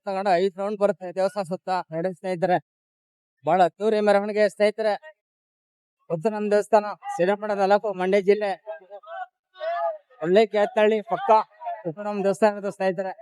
ತಗೊಂಡು 5 ರೌಂಡ್ ಬರುತ್ತೆ ದೇವಸ್ಥಾನ ಸುತ್ತ ನೋಡಿ ಸ್ನೇಹಿತರೆ. ಬಹಳ ಅದ್ದೂರಿ ಮೆರವಣಿಗೆ ಸ್ನೇಹಿತರೆ. ಉತ್ತರಂ ದೇವಸ್ಥಾನ ಶ್ರೀರಂಗಪಟ್ಟಣ ತಾಲೂಕು ಮಂಡ್ಯ ಜಿಲ್ಲೆ ಒಳ್ಳೆ ಕೇತಳ್ಳಿ ಪಕ್ಕ ಉತ್ತರಂ ದೇವಸ್ಥಾನದ ಸ್ನೇಹಿತರೆ.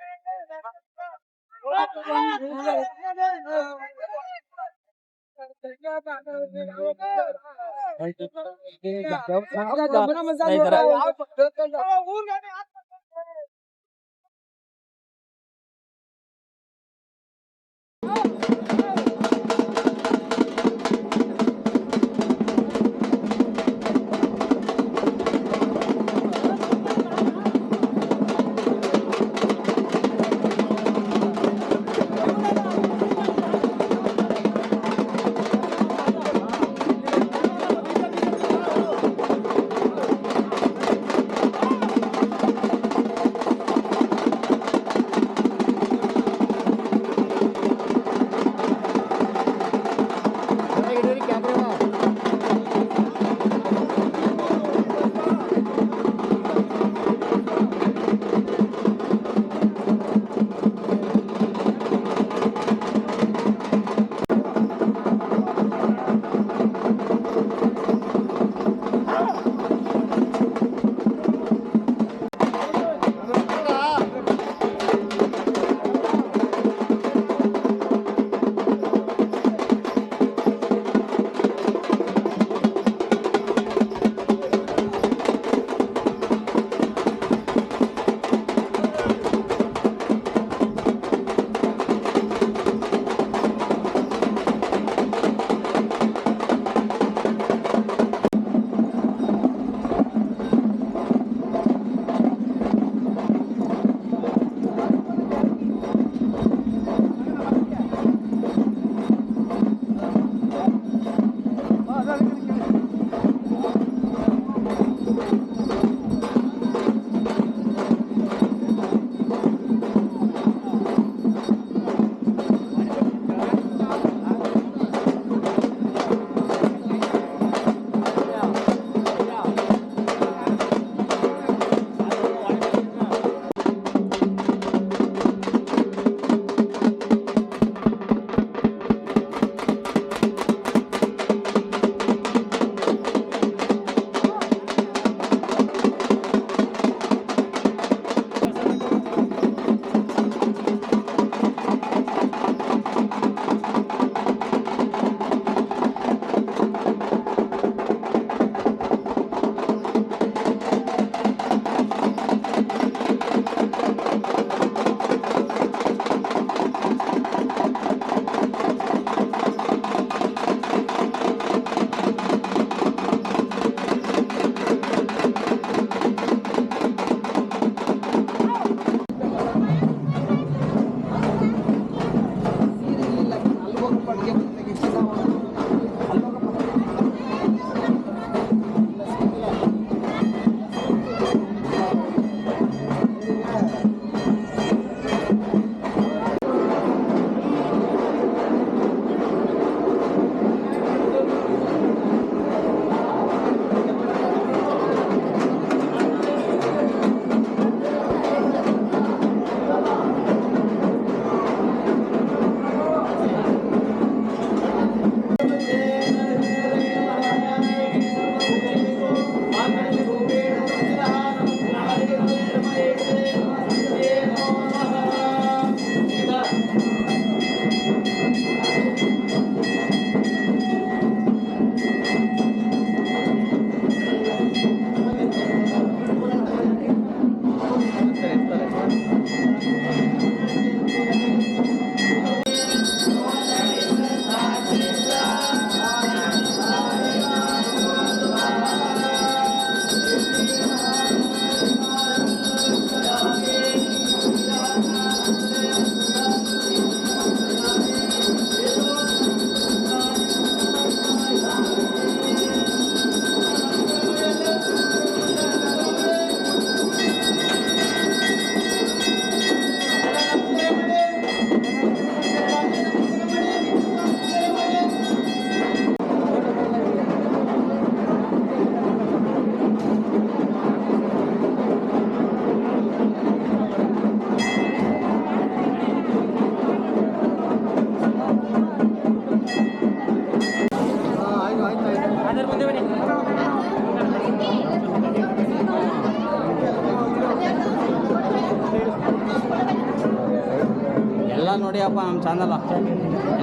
ಎಲ್ಲ ನೋಡಿ ಅಪ್ಪ ನಮ್ಮ ಚಾನಲ್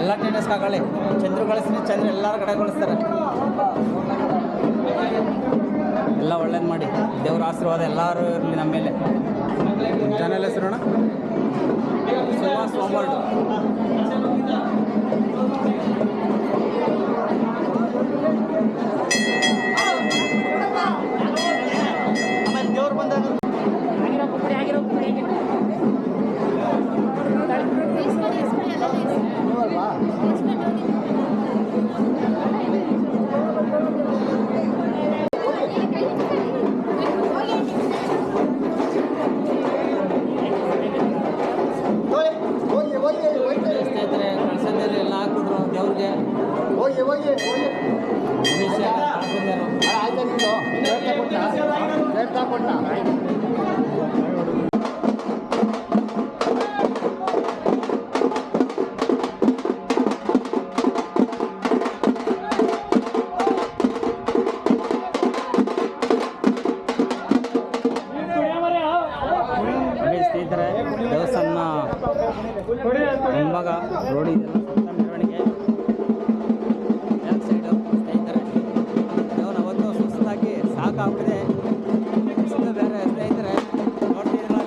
ಎಲ್ಲ ಟೆನ್ನಿಸ್ ಹಾಕೊಳ್ಳಿ. ಚಂದ್ರು ಕಳಿಸ್ತೀನಿ, ಚಂದ್ರ ಎಲ್ಲರ ಕಡೆ ಕಳಿಸ್ತಾರೆ. ಎಲ್ಲ ಒಳ್ಳೇದು ಮಾಡಿ, ದೇವ್ರ ಆಶೀರ್ವಾದ ಎಲ್ಲರೂ ಇರಲಿ ನಮ್ಮ ಮೇಲೆ. ಚಾನಲ್ ಹೆಸರೋಣ ಸುಹಾಸ್ ಹೋಮ್ವರ್ಲ್ಡ್. ದೇವ್ರು ಬಂದಾಗ ಸ್ನೇಹಿತರೆ ಕಳ್ಸಂದಿರು ಎಲ್ಲ ಹಾಕ್ಬಿಟ್ರು ದೇವ್ರಿಗೆ. ಸ್ನೇಹಿತರೆ ದೇವಸ್ಥಾನ ಮುಂಭಾಗ ರೋಡ್ ಇದೆಲ್ಲ ಸುತ್ತ ಮೆರವಣಿಗೆ ಬ್ಯಾಕ್ ಸೈಡು. ಸ್ನೇಹಿತರೆ ದೇವ್ರು ಅವತ್ತು ಸುಸ್ತಾಗಿ ಸಾಕಾಗ್ಬಿಟ್ಟಿದೆ. ಬೇರೆ ಸ್ನೇಹಿತರೆ ನೋಡ್ತಿದ್ದೀರ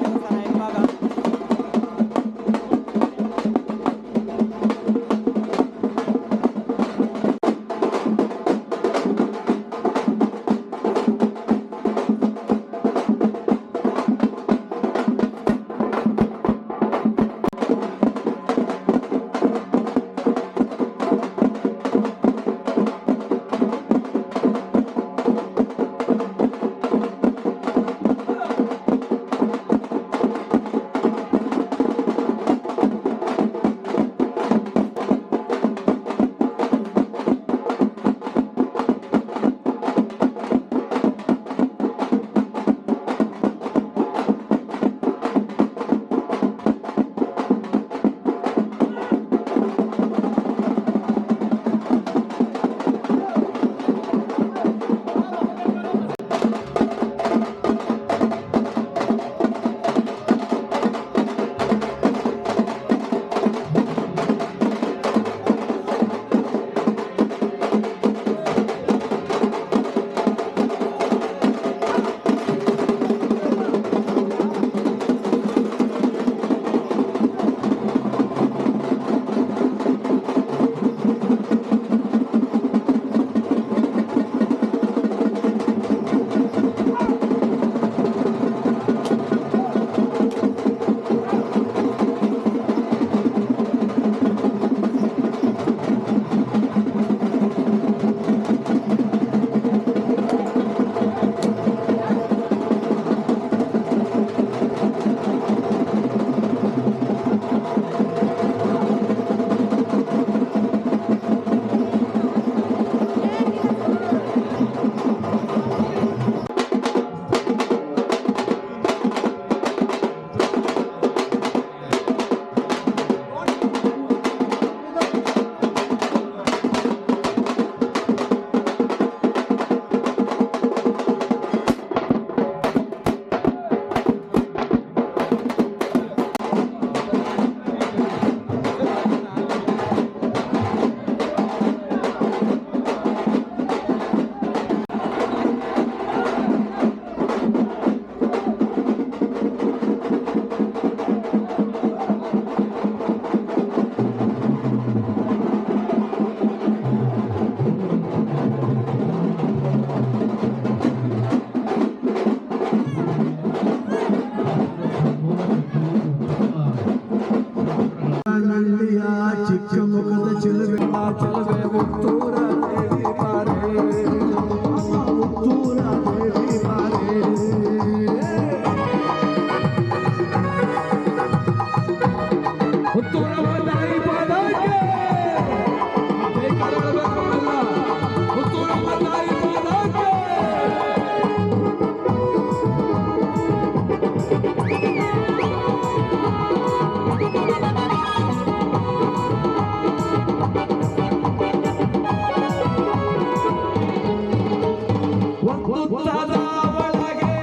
ಒಂದುತ್ತದ ಒಳಗೆ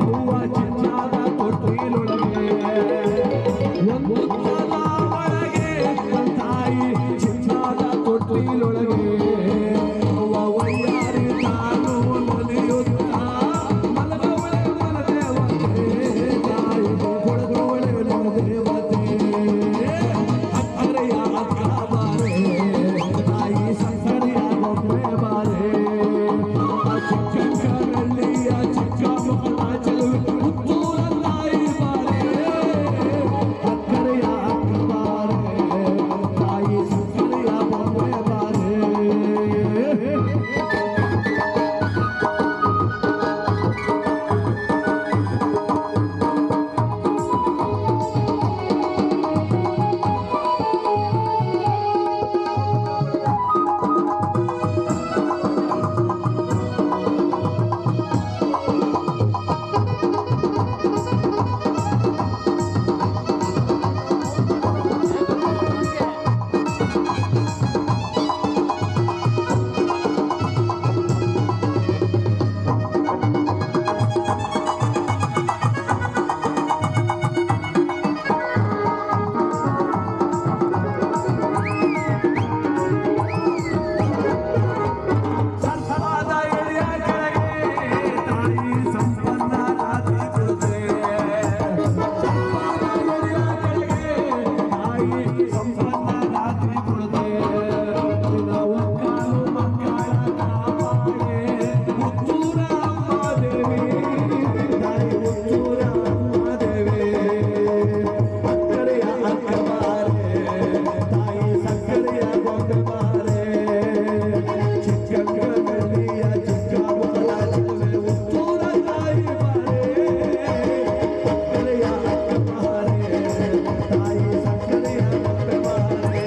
ಹೂವ ಚಿನ್ನದ ತೊಟ್ಟಿಲೊಳಗೆ ಒಂದುತ್ತದ ಒಳಗೆ ತಾಯಿ ಚಿನ್ನದ ತೊಟ್ಟಿಲೊಳಗೆ ಹೂವ ವಯ್ಯಾರಿ ತಾನು ನಲಿಯುತ್ತ ಮಲಗವಳೆ ಮಲದೇವತೆ ತಾಯಿ ಕೊಡಗವಳೆ ಮಲದೇವತೆ ಅಕ್ಕರೆಯ ಅಕ್ಕ ಬಾರೆ ತಾಯಿ ಸಕ್ಕರೆಯ ಗೊಂಬೆ ಬಾರೆ ಚಿಕ್ಕ ಬೆಳ್ಳಿಯ ಚಿಕ್ಕ ಮಕ್ಕಳ ಚೆಲುವೆ ಪುತ್ತೂರ ತಾಯಿ ಬಾರೆ ಅಕ್ಕರೆಯ ಅಕ್ಕ ಬಾರೆ ತಾಯಿ ಸಕ್ಕರೆಯ ಗೊಂಬೆ ಬಾರೆ ಸರ್ಫಾದ ಎಳೆಯ ಕೆಳಗೆ ತಾಯಿ ಸಂಪನ್ನ ರಾತ್ರಿ ಕೊಡುತ್ತೆ ಸರ್ಫಾದ ಎಳೆಯ ಕೆಳಗೆ ತಾಯಿ ಸಂಪನ್ನ ರಾತ್ರಿ ಕೊಡುತ್ತೆ ಒಕ್ಕಾಲು ಮಕ್ಕಳ ಕಾಪಾಡೆ ಮುತ್ತೂರ ಅಮ್ಮ ದೇವಿ ತಾಯಿ ಮುತ್ತೂರ ಅಮ್ಮ ದೇವಿ ಅಕ್ಕರೆಯ ಅಕ್ಕ ಬಾರೆ ತಾಯಿ ಸಕ್ಕರೆಯ ಗೊಂಬೆ ಬಾರೆ ಚಿಕ್ಕ ಬೆಳ್ಳಿಯ ಚಿಕ್ಕ ಮಕ್ಕಳ ಚೆಲುವೆ ಉತ್ತೂರ ತಾಯಿ ಬಾರೆ ಅಕ್ಕರೆಯ ಅಕ್ಕ ಬಾರೆ ತಾಯಿ ಸಕ್ಕರೆಯ ಗೊಂಬೆ ಬಾರೆ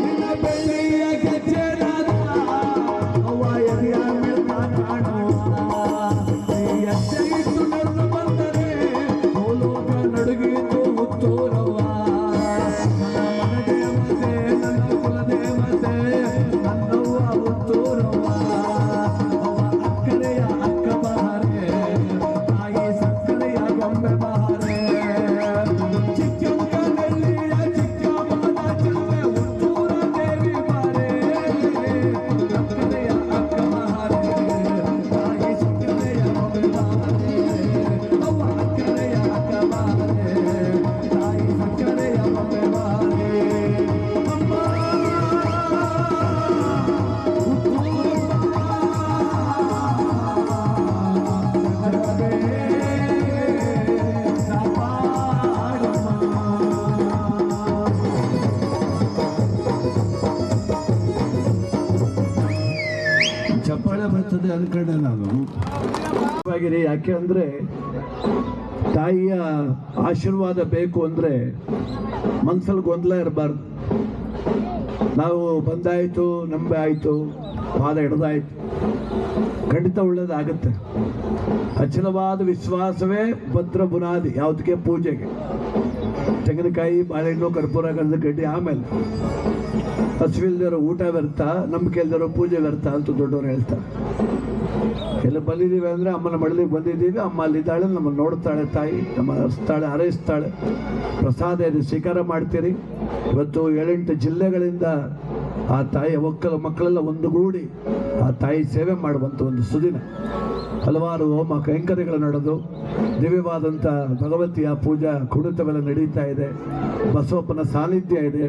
ನಿನ್ನ ಬೆಳ್ಳಿಯ ಗೆಜ್ಜೆನಾದ ಅವ್ವ ಎದೆಯ ಮೆಲ್ಕ ಕಾಣುವ ಈ ಹೆಜ್ಜೆ ಇಟ್ಟು ನಡೆದು ಬಂದರೆ ಭೂಲೋಕ ನಡುಗಿತು ಮುತ್ತೂರವ್ವ ನನ್ನ ಮನೆದೇವತೆ ನನ್ನ ಕುಲದೇವತೆ ನನ್ನವ್ವ ಮುತ್ತೂರವ್ವ ಅವ್ವ ಅಕ್ಕರೆಯ ಅಕ್ಕ ಬಾರೆ ತಾಯಿ ಸಕ್ಕರೆಯ ಗೊಂಬೆ ಬಾರೆ ಚಿಕ್ಕ ಬೆಳ್ಳಿಯ ಚಿಕ್ಕ ಮಕ್ಕಳ ಚೆಲುವೆ ಉತ್ತೂರ ದೇವಿ ಬಾರೆ ಅಕ್ಕರೆಯ ಅಕ್ಕ ಬಾರೆ ತಾಯಿ ಸಕ್ಕರೆಯ ಗೊಂಬೆ ಬಾರೆ ಅವ್ವ ಅಕ್ಕರೆಯ ಅಕ್ಕ ಬಾರೆ ತಾಯಿ ಸಕ್ಕರೆಯ ಗೊಂಬೆ ಬಾರೆ ಅಮ್ಮ ಚಪ್ಪಾಳೆ ಬರ್ತದೆ ಅನ್ಕೊಂಡೆ ನಾನು ಯಾಕೆ ಅಂದ್ರೆ ತಾಯಿಯ ಆಶೀರ್ವಾದ ಬೇಕು ಅಂದ್ರೆ ಮನ್ಸಲ್ಲಿ ಗೊಂದಲ ಇರಬಾರ್ದು. ನಾವು ಬಂದಾಯ್ತು ನಂಬೆ ಆಯ್ತು ಪಾದ ಹಿಡ್ದಾಯ್ತು ಖಂಡಿತ ಒಳ್ಳೇದಾಗುತ್ತೆ. ಅಚಲವಾದ ವಿಶ್ವಾಸವೇ ಭದ್ರ ಬುನಾದಿ ಯಾವುದಕ್ಕೆ ಪೂಜೆಗೆ. ತೆಂಗಿನಕಾಯಿ ಬಾಳೆಹಣ್ಣು ಕರ್ಪೂರ ಗಂಧದ ಕಡ್ಡಿ ಆಮೇಲೆ ಹಸುವಿಲ್ದಿರೋ ಊಟ ವ್ಯರ್ಥ, ನಂಬಿಕೆ ಇಲ್ದಿರೋ ಪೂಜೆ ವ್ಯರ್ಥ ಅಂತ ದೊಡ್ಡವರು ಹೇಳ್ತಾರೆ. ಎಲ್ಲ ಬಂದಿದ್ದೀವಿ ಅಂದರೆ ಅಮ್ಮನ ಮಡಲಿಗೆ ಬಂದಿದ್ದೀವಿ, ಅಮ್ಮ ಅಲ್ಲಿದ್ದಾಳೆ, ನಮ್ಮನ್ನು ನೋಡ್ತಾಳೆ ತಾಯಿ, ನಮ್ಮ ಹರಿಸ್ತಾಳೆ ಹಾರೈಸ್ತಾಳೆ. ಪ್ರಸಾದ ಇದು ಸ್ವೀಕಾರ ಮಾಡ್ತೀರಿ. ಇವತ್ತು 7-8 ಜಿಲ್ಲೆಗಳಿಂದ ಆ ತಾಯಿಯ ಒಕ್ಕಲ ಮಕ್ಕಳೆಲ್ಲ ಒಂದುಗೂಡಿ ಆ ತಾಯಿ ಸೇವೆ ಮಾಡುವಂಥ ಒಂದು ಸುದಿನ. ಹಲವಾರು ಹೋಮ ಕೈಂಕರ್ಯಗಳು ನಡೆದು ದಿವ್ಯವಾದಂಥ ಭಗವತಿಯ ಪೂಜಾ ಕುಣಿತವೆಲ್ಲ ನಡೀತಾ ಇದೆ. ಬಸವಪ್ಪನ ಸಾನ್ನಿಧ್ಯ ಇದೆ,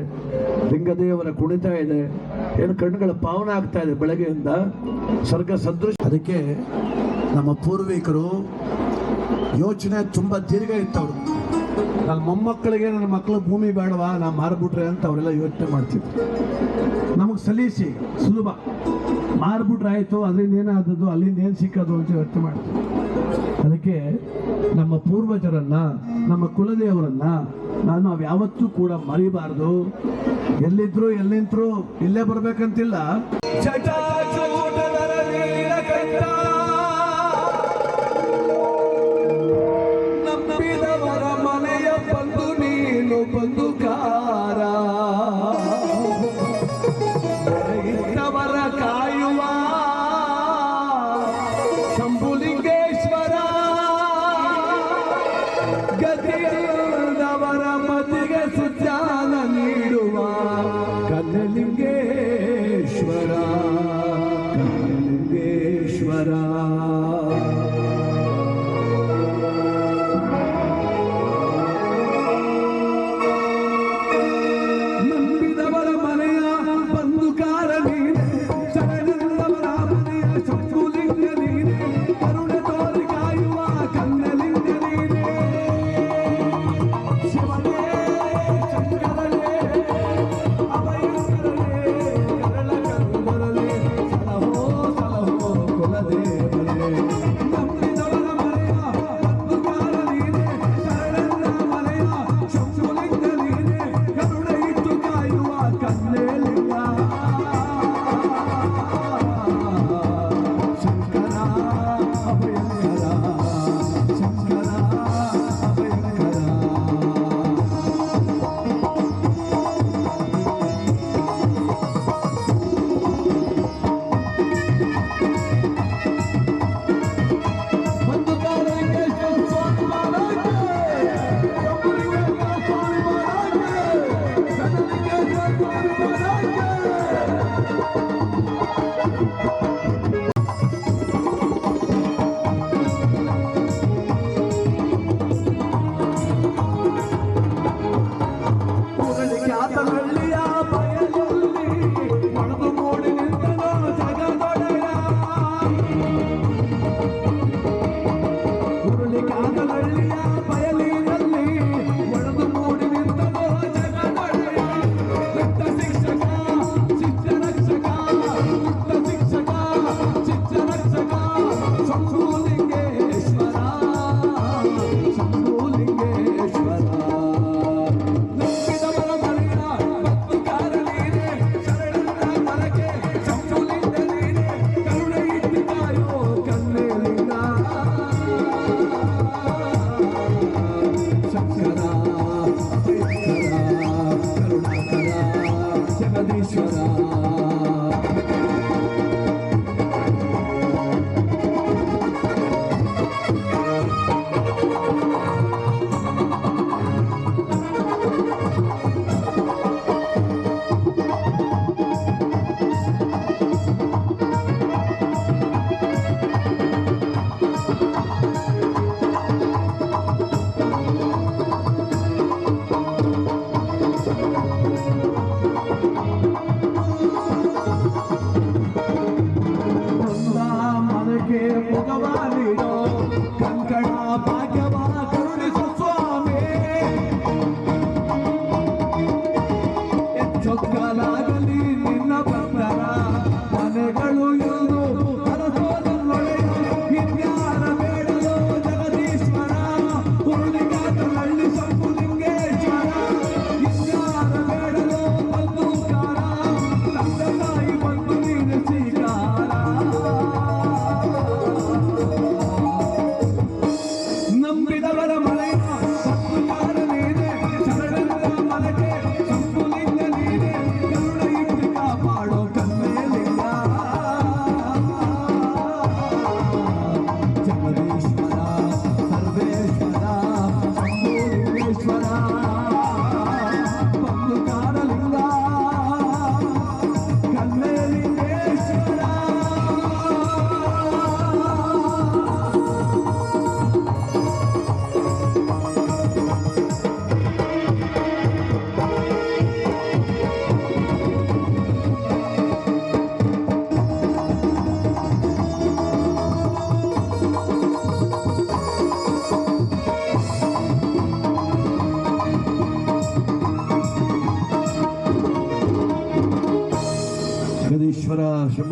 ಲಿಂಗದೇವರ ಕುಣಿತ ಇದೆ. ಏನು ಕಣ್ಣುಗಳ ಪಾವನ ಆಗ್ತಾ ಇದೆ ಬೆಳಗ್ಗೆಯಿಂದ, ಸ್ವರ್ಗ ಸದೃಶ. ಅದಕ್ಕೆ ನಮ್ಮ ಪೂರ್ವಿಕರು ಯೋಚನೆ ತುಂಬ ದೀರ್ಘ ಇತ್ತವರು. ನನ್ನ ಮೊಮ್ಮಕ್ಕಳಿಗೆ ನನ್ನ ಮಕ್ಕಳು ಭೂಮಿ ಬೇಡವಾ, ನಾ ಮಾರ್ಬಿಟ್ರೆ ಅಂತ ಅವರೆಲ್ಲ ಯೋಚನೆ ಮಾಡ್ತಿದ್ರು. ನಮಗೆ ಸಲೀಸಿ ಸುಲಭ, ಮಾರ್ಬಿಟ್ರೆ ಆಯಿತು, ಅದರಿಂದ ಏನಾದದ್ದು, ಅಲ್ಲಿಂದ ಏನು ಸಿಕ್ಕೋದು ಅಂತ ಯೋಚನೆ ಮಾಡ್ತೀವಿ. ಅದಕ್ಕೆ ನಮ್ಮ ಪೂರ್ವಜರನ್ನ, ನಮ್ಮ ಕುಲದೇವರನ್ನ ನಾವು ಯಾವತ್ತೂ ಕೂಡ ಮರಿಬಾರ್ದು. ಎಲ್ಲಿದ್ರು ಎಲ್ಲಿಂತರೂ ಇಲ್ಲೇ ಬರ್ಬೇಕಂತಿಲ್ಲ. ನಂಬಿದವರ ಮನೆಯ ಬಂದು ನೀನು ಬಂದುಕಾರ, ಇದ್ದವರ ಕಾಯುವ ಶಂಭುಲಿಂಗೇಶ್ವರ, ಗತಿಯದವರ ಮತಿಗೆ ಸುಜ್ಞಾನ ನೀಡುವ ಕನ್ನಲಿಂಗೇಶ್ವರ, ಕನ್ನಲಿಂಗೇಶ್ವರ. ನಂಬಿದವರ ಮನೆಯ ಬಂಧುಕಾರ ನೀನೆ, ಶರಣರವರ ಮನೆಯ ಶಂಭುಲಿಂಗ ನೀನೆ, ಕರುಣೆ ತೋರಿ ಕಾಯುವ ಕನ್ನಲಿಂಗ ನೀನೆ. ಶಿವನೇ ಶಂಕರನೇ ಅಭಯಂಕರನೇ ಕರಳ ಕಂದರನೇ, ಸಲಹೋ ಸಲಹೋ ಕುಲದೇವ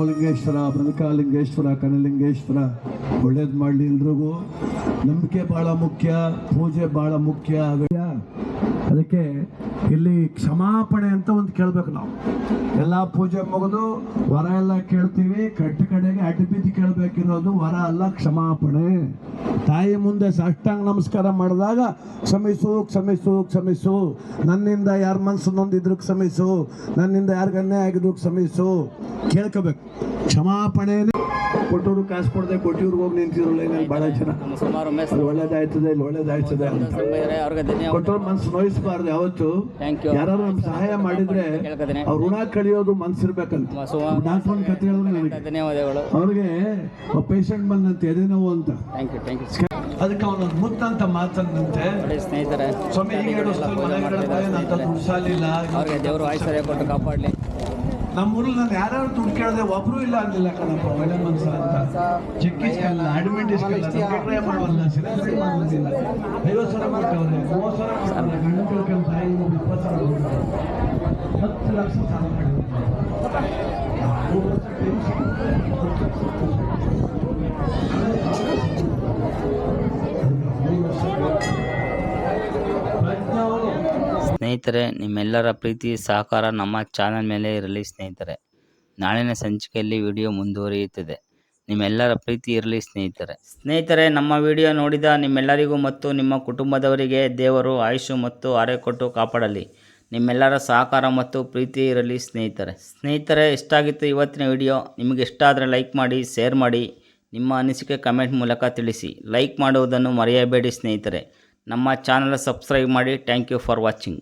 ರಾಮಲಿಂಗೇಶ್ವರ, ಬನಕಾಲಿಂಗೇಶ್ವರ, ಕನಲಿಂಗೇಶ್ವರ ಒಳ್ಳೇದು ಮಾಡಲಿ ಎಲ್ರಿಗೂ. ನಂಬಿಕೆ ಭಾಳ ಮುಖ್ಯ, ಪೂಜೆ ಭಾಳ ಮುಖ್ಯ. ಅದಕ್ಕೆ ಇಲ್ಲಿ ಕ್ಷಮಾಪಣೆ ಅಂತ ಒಂದು ಕೇಳಬೇಕು ನಾವು. ಎಲ್ಲ ಪೂಜೆ ಮುಗಿದು ವರ ಎಲ್ಲ ಕೇಳ್ತೀವಿ, ಕಡೆಗೆ ಅಡ್ಡಬಿದ್ದು ಕೇಳಬೇಕಿರೋದು ವರ ಅಲ್ಲ, ಕ್ಷಮಾಪಣೆ. ತಾಯಿ ಮುಂದೆ ಸಾಷ್ಟಾಂಗ ನಮಸ್ಕಾರ ಮಾಡಿದಾಗ ಕ್ಷಮಿಸು ಕ್ಷಮಿಸು ಕ್ಷಮಿಸು, ನನ್ನಿಂದ ಯಾರ ಮನಸ್ಸು ನೊಂದಿದ್ರು ಕ್ಷಮಿಸು, ನನ್ನಿಂದ ಯಾರಿಗೆ ಅನ್ಯಾಯ ಆಗಿದ್ರು ಕ್ಷಮಿಸು ಕೇಳ್ಕೋಬೇಕು. ಕ್ಷಮಾಪಣೆ. ಕೊಟ್ಟವ್ರು ಕಾಸು ಕೊಡದೆ ಕೊಟ್ಟಿವ್ರಿಗೆ ಹೋಗಿ ನಿಂತಿರಲ್ಲ ಇಲ್ಲಿ ಭಾಳ ಜನ. ಸುಮಾರು ಅಲ್ಲಿ ಒಳ್ಳೇದಾಯ್ತದೆ, ಇಲ್ಲಿ ಒಳ್ಳೇದಾಯ್ತದೆ ಅಂತ ಅವ್ರಿಗೆ ಕೊಟ್ಟವ್ರ ಮನ್ಸು ನೋಯಿಸಬಾರ್ದು ಯಾವತ್ತು. ಯಾರು ನಮ್ಗೆ ಸಹಾಯ ಮಾಡಿದ್ರೆ ಅವ್ರ ಋಣ ಕಳಿಯೋದು ಮನ್ಸಿರ್ಬೇಕಂತ. ಡಾಕ್ಟರ್ ಒಂದು ಕತೆ ಹೇಳಿದ್ರೆ ನನಗೆ ಧನ್ಯವಾದಗಳು. ಅವ್ರಿಗೆ ಪೇಷಂಟ್ ಬಂದಂತೆ ಎದೆ ನೋವು ಅಂತ, ಥ್ಯಾಂಕ್ ಯು. ಅದಕ್ಕೆ ಅವನೊಂದು ಮುತ್ತಂತ ಮಾತಂದಂತೆ, ಸ್ನೇಹಿತರೆ ಸ್ವಾಮಿ ಈಗ ದುಡ್ಡು ಸಾಲಿಲ್ಲ, ಅವ್ರಿಗೆ ದೇವರು ಆಯ್ಸರೆ ಕೊಟ್ಟು ಕಾಪಾಡಲಿ. ನಮ್ಮೂರಲ್ಲಿ ನಾನು ಯಾರ್ಯಾರು ದುಡ್ಡು ಕೇಳಿದೆ ಒಬ್ರು ಇಲ್ಲ ಅಂದಿಲ್ಲ ಕಣಪ್ಪ, ಒಳ್ಳೆ ಮನ್ಸ ಅಂತ. ಚೆಕ್ಕಿಸ್ಕಲ್ಲ, ಅಡ್ಮಿಟ್ ಇಸ್ಕಲ್ಲ, ಟ್ರೈ ಮಾಡುವಲ್ಲ, ಸಿಲೆಂಡರ್ ಮಾಡೋದಿಲ್ಲ. 50 ಸಾವಿರ ಕೊಟ್ಟವ್ರೆ, 30 ಸಾವಿರ ಕೊಟ್ಟವ್ರೆ, ಗಂಡು ಕೇಳ್ಕೊಂಡು ತಾಯಿ 20 ಸಾವಿರ ಕೊಟ್ಟವ್ರೆ, 10 ಲಕ್ಷ ಸಾಲ ಮಾಡಿದ್ರು. 3 ವರ್ಷ ಟೆನ್ಷನ್. ಸ್ನೇಹಿತರೆ, ನಿಮ್ಮೆಲ್ಲರ ಪ್ರೀತಿ ಸಹಕಾರ ನಮ್ಮ ಚಾನಲ್ ಮೇಲೆ ಇರಲಿ ಸ್ನೇಹಿತರೆ. ನಾಳಿನ ಸಂಚಿಕೆಯಲ್ಲಿ ವಿಡಿಯೋ ಮುಂದುವರಿಯುತ್ತದೆ. ನಿಮ್ಮೆಲ್ಲರ ಪ್ರೀತಿ ಇರಲಿ ಸ್ನೇಹಿತರೆ. ನಮ್ಮ ವಿಡಿಯೋ ನೋಡಿದ ನಿಮ್ಮೆಲ್ಲರಿಗೂ ಮತ್ತು ನಿಮ್ಮ ಕುಟುಂಬದವರಿಗೆ ದೇವರು ಆಯುಷು ಮತ್ತು ಆರೋಗ್ಯ ಕೊಟ್ಟು ಕಾಪಾಡಲಿ. ನಿಮ್ಮೆಲ್ಲರ ಸಹಕಾರ ಮತ್ತು ಪ್ರೀತಿ ಇರಲಿ ಸ್ನೇಹಿತರೆ. ಎಷ್ಟಾಗಿತ್ತು ಇವತ್ತಿನ ವಿಡಿಯೋ. ನಿಮಗೆ ಇಷ್ಟ ಆದರೆ ಲೈಕ್ ಮಾಡಿ, ಶೇರ್ ಮಾಡಿ, ನಿಮ್ಮ ಅನಿಸಿಕೆ ಕಮೆಂಟ್ ಮೂಲಕ ತಿಳಿಸಿ. ಲೈಕ್ ಮಾಡುವುದನ್ನು ಮರೆಯಬೇಡಿ ಸ್ನೇಹಿತರೆ. ನಮ್ಮ ಚಾನಲ್ ಸಬ್ಸ್ಕ್ರೈಬ್ ಮಾಡಿ. Thank you for watching.